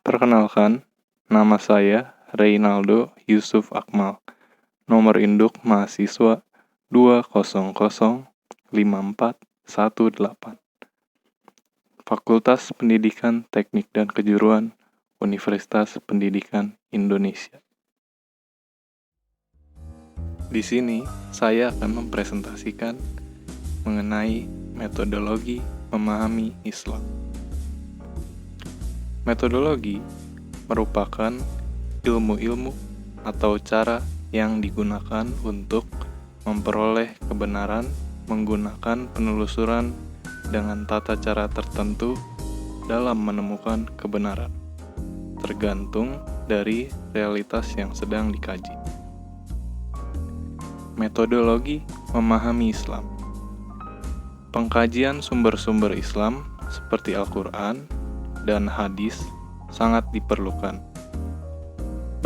Perkenalkan, nama saya Reynaldo Yusuf Akmal. Nomor induk mahasiswa 2005418. Fakultas Pendidikan Teknik dan Kejuruan Universitas Pendidikan Indonesia. Di sini, saya akan mempresentasikan mengenai metodologi memahami Islam. Metodologi merupakan ilmu-ilmu atau cara yang digunakan untuk memperoleh kebenaran menggunakan penelusuran dengan tata cara tertentu dalam menemukan kebenaran, tergantung dari realitas yang sedang dikaji. Metodologi memahami Islam. Pengkajian sumber-sumber Islam seperti Al-Quran dan hadis sangat diperlukan.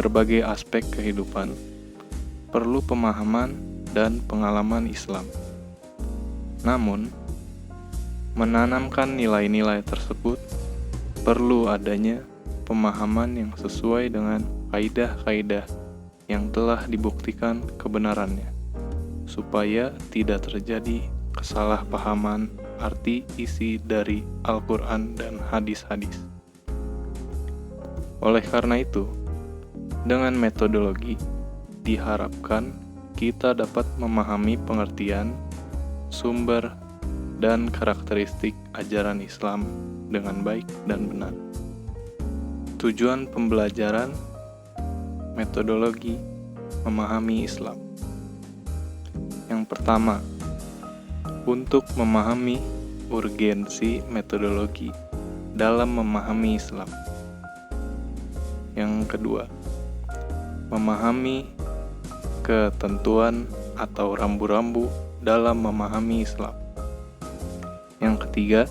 Berbagai aspek kehidupan perlu pemahaman dan pengalaman Islam. Namun, menanamkan nilai-nilai tersebut perlu adanya pemahaman yang sesuai dengan kaidah-kaidah yang telah dibuktikan kebenarannya, supaya tidak terjadi kesalahpahaman arti isi dari Al-Quran dan hadis-hadis. Oleh karena itu, dengan metodologi diharapkan kita dapat memahami pengertian, sumber, dan karakteristik ajaran Islam dengan baik dan benar. Tujuan pembelajaran metodologi memahami Islam. Yang pertama, untuk memahami urgensi metodologi dalam memahami Islam. Yang kedua, memahami ketentuan atau rambu-rambu dalam memahami Islam. Yang ketiga,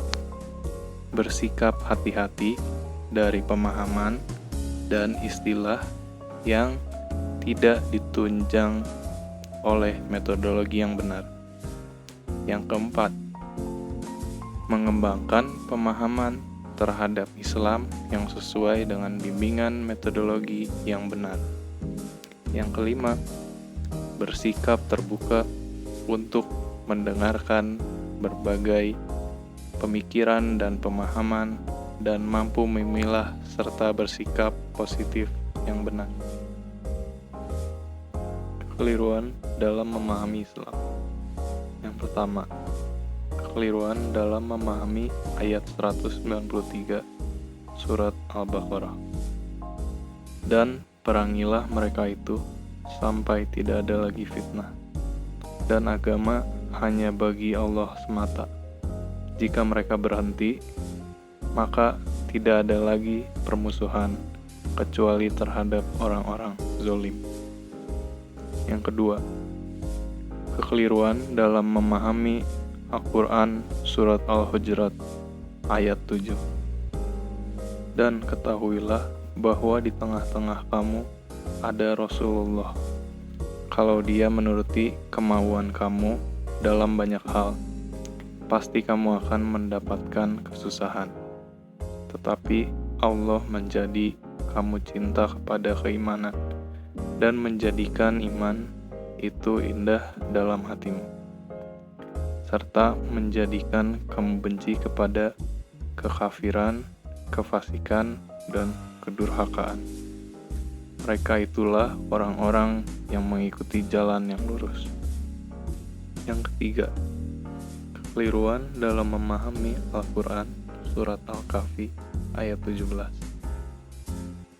bersikap hati-hati dari pemahaman dan istilah yang tidak ditunjang oleh metodologi yang benar. Yang keempat, mengembangkan pemahaman terhadap Islam yang sesuai dengan bimbingan metodologi yang benar. Yang kelima, bersikap terbuka untuk mendengarkan berbagai pemikiran dan pemahaman dan mampu memilah serta bersikap positif yang benar. Kekeliruan dalam memahami Islam. Yang pertama, kekeliruan dalam memahami ayat 193 surat Al-Baqarah. Dan perangilah mereka itu sampai tidak ada lagi fitnah, dan agama hanya bagi Allah semata. Jika mereka berhenti, maka tidak ada lagi permusuhan kecuali terhadap orang-orang zalim. Yang kedua, kekeliruan dalam memahami Al-Quran surat Al-Hujurat ayat 7. Dan ketahuilah bahwa di tengah-tengah kamu ada Rasulullah. Kalau dia menuruti kemauan kamu dalam banyak hal, pasti kamu akan mendapatkan kesusahan. Tetapi Allah menjadi kamu cinta kepada keimanan dan menjadikan iman itu indah dalam hatimu, serta menjadikan kamu benci kepada kekafiran, kefasikan, dan kedurhakaan. Mereka itulah orang-orang yang mengikuti jalan yang lurus. Yang ketiga, kekeliruan dalam memahami Al-Quran surat Al-Kahfi ayat 17.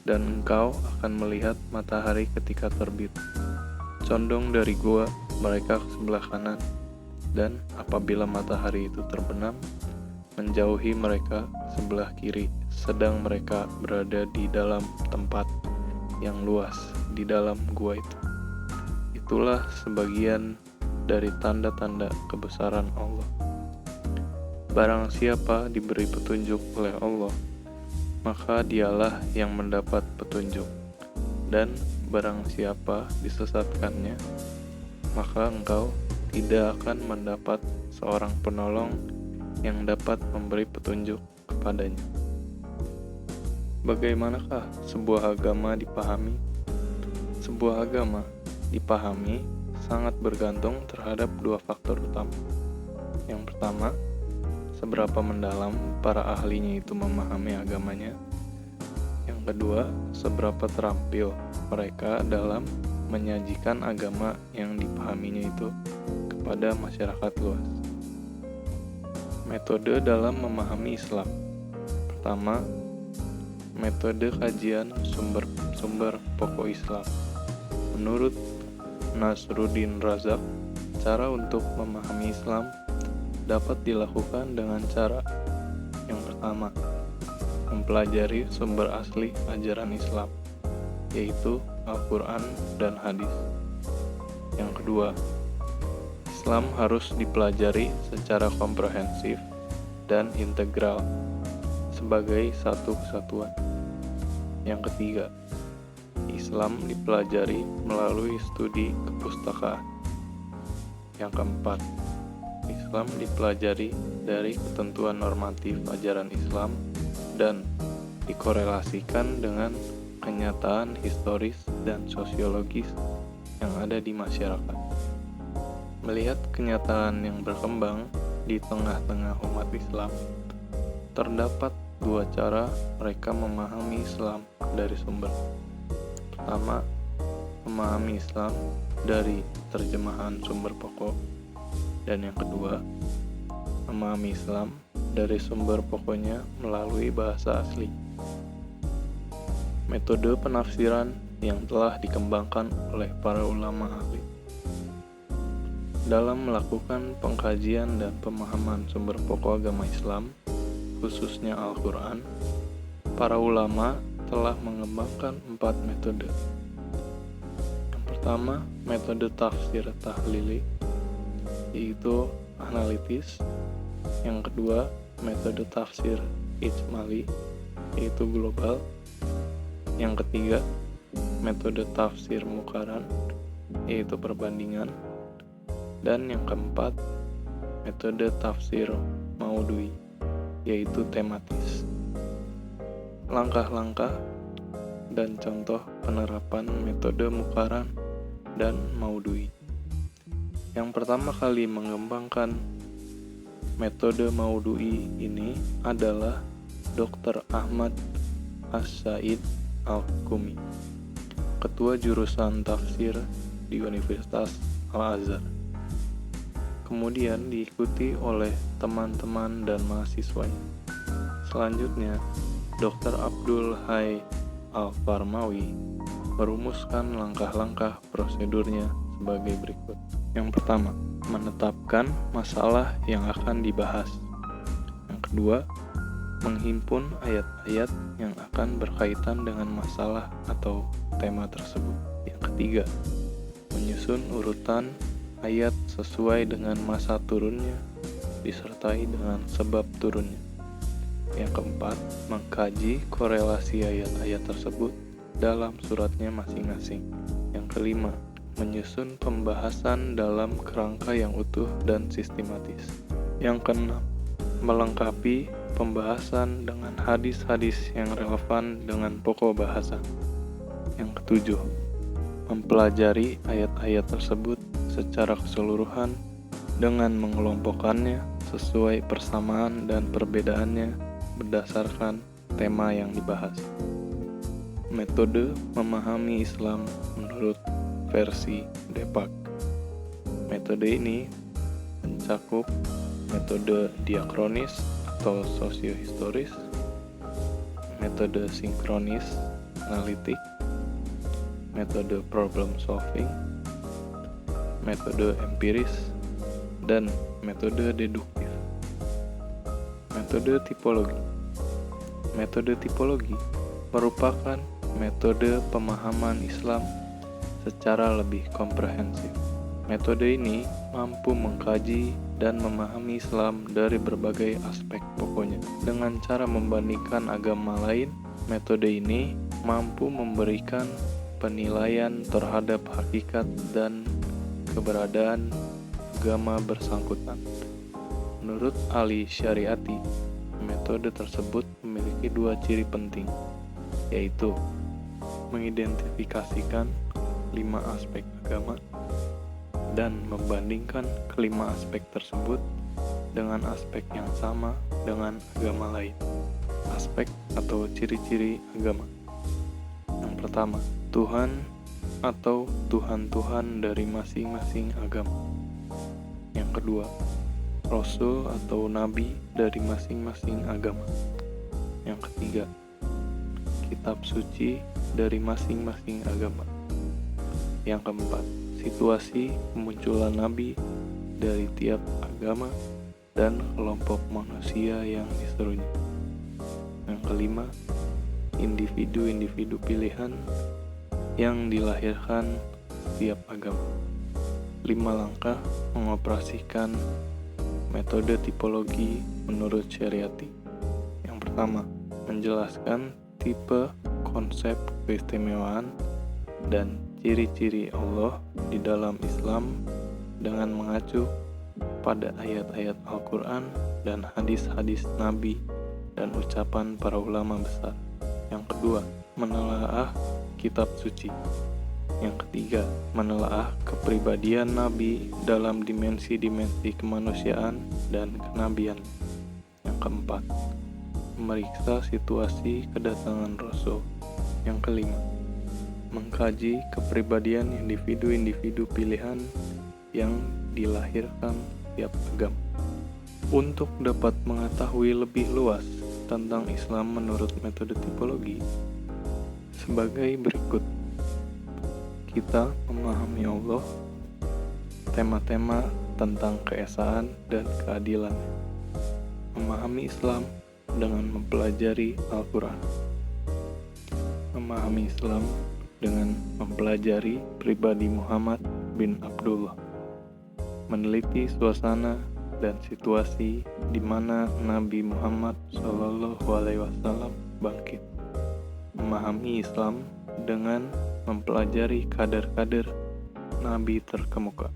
Dan engkau akan melihat matahari ketika terbit, condong dari gua mereka ke sebelah kanan, dan apabila matahari itu terbenam, menjauhi mereka sebelah kiri, sedang mereka berada di dalam tempat yang luas di dalam gua itu. Itulah sebagian dari tanda-tanda kebesaran Allah. Barang siapa diberi petunjuk oleh Allah, maka dialah yang mendapat petunjuk. Dan barang siapa disesatkannya, maka engkau tidak akan mendapat seorang penolong yang dapat memberi petunjuk kepadanya. Bagaimanakah sebuah agama dipahami? Sebuah agama dipahami sangat bergantung terhadap dua faktor utama. Yang pertama, seberapa mendalam para ahlinya itu memahami agamanya. Yang kedua, seberapa terampil mereka dalam menyajikan agama yang dipahaminya itu kepada masyarakat luas. Metode dalam memahami Islam. Pertama, metode kajian sumber pokok Islam. Menurut Nasruddin Razak, cara untuk memahami Islam dapat dilakukan dengan cara yang pertama, mempelajari sumber asli ajaran Islam, yaitu Al-Quran dan Hadis. Yang kedua, Islam harus dipelajari secara komprehensif dan integral sebagai satu kesatuan. Yang ketiga, Islam dipelajari melalui studi kepustakaan. Yang keempat, Islam dipelajari dari ketentuan normatif ajaran Islam dan dikorelasikan dengan kenyataan historis dan sosiologis yang ada di masyarakat. Melihat kenyataan yang berkembang di tengah-tengah umat Islam, terdapat dua cara mereka memahami Islam dari sumber. Pertama, memahami Islam dari terjemahan sumber pokok, dan yang kedua, memahami Islam dari sumber pokoknya melalui bahasa asli. Metode penafsiran yang telah dikembangkan oleh para ulama ahli. Dalam melakukan pengkajian dan pemahaman sumber pokok agama Islam, khususnya Al-Quran, para ulama telah mengembangkan 4 metode. Yang pertama, metode tafsir tahlili, yaitu analitis. Yang kedua, metode tafsir ijmali, yaitu global. Yang ketiga, metode tafsir muqaran, yaitu perbandingan. Dan yang keempat, metode tafsir maudhui, yaitu tematis. Langkah-langkah dan contoh penerapan metode muqaran dan maudhui. Yang pertama kali mengembangkan metode maudhui ini adalah Dr. Ahmad As-Said Al-Qumi, ketua jurusan tafsir di Universitas Al-Azhar. Kemudian diikuti oleh teman-teman dan mahasiswanya. Selanjutnya, Dr. Abdul Hai Al-Farmawi merumuskan langkah-langkah prosedurnya sebagai berikut. Yang pertama, menetapkan masalah yang akan dibahas. Yang kedua, menghimpun ayat-ayat yang akan berkaitan dengan masalah atau tema tersebut. Yang ketiga, menyusun urutan ayat sesuai dengan masa turunnya, disertai dengan sebab turunnya. Yang keempat, mengkaji korelasi ayat-ayat tersebut dalam suratnya masing-masing. Yang kelima, menyusun pembahasan dalam kerangka yang utuh dan sistematis. Yang keenam, melengkapi pembahasan dengan hadis-hadis yang relevan dengan pokok bahasa. Yang ketujuh, mempelajari ayat-ayat tersebut secara keseluruhan dengan mengelompokkannya sesuai persamaan dan perbedaannya berdasarkan tema yang dibahas. Metode memahami Islam menurut versi Depak. Metode ini mencakup metode diakronis atau sosiohistoris, metode sinkronis analitik, metode problem solving, metode empiris, dan metode deduktif. Metode tipologi. Metode tipologi merupakan metode pemahaman Islam secara lebih komprehensif. Metode ini mampu mengkaji dan memahami Islam dari berbagai aspek pokoknya. Dengan cara membandingkan agama lain, metode ini mampu memberikan penilaian terhadap hakikat dan keberadaan agama bersangkutan. Menurut Ali Syariati, metode tersebut memiliki 2 ciri penting, yaitu mengidentifikasikan 5 aspek agama dan membandingkan kelima aspek tersebut dengan aspek yang sama dengan agama lain. Aspek atau ciri-ciri agama. Yang pertama, Tuhan atau Tuhan-Tuhan dari masing-masing agama. Yang kedua, Rasul atau Nabi dari masing-masing agama. Yang ketiga, kitab suci dari masing-masing agama. Yang keempat, situasi kemunculan Nabi dari tiap agama dan kelompok manusia yang diserunya. Yang kelima, individu-individu pilihan yang dilahirkan setiap agama. 5 langkah mengoperasikan metode tipologi menurut Syariati. Yang pertama, menjelaskan tipe, konsep, keistimewaan, dan ciri-ciri Allah di dalam Islam dengan mengacu pada ayat-ayat Al-Quran dan hadis-hadis Nabi dan ucapan para ulama besar. Yang kedua, menelaah kitab suci. Yang ketiga, menelaah kepribadian Nabi dalam dimensi-dimensi kemanusiaan dan kenabian. Yang keempat, memeriksa situasi kedatangan Rasul. Yang kelima, mengkaji kepribadian individu-individu pilihan yang dilahirkan tiap agama. Untuk dapat mengetahui lebih luas tentang Islam menurut metode tipologi, sebagai berikut. Kita memahami Allah, tema-tema tentang keesaan dan keadilan. Memahami Islam dengan mempelajari Al-Quran. Memahami Islam dengan mempelajari pribadi Muhammad bin Abdullah. Meneliti suasana dan situasi di mana Nabi Muhammad SAW bangkit. Memahami Islam dengan mempelajari kader-kader Nabi terkemuka.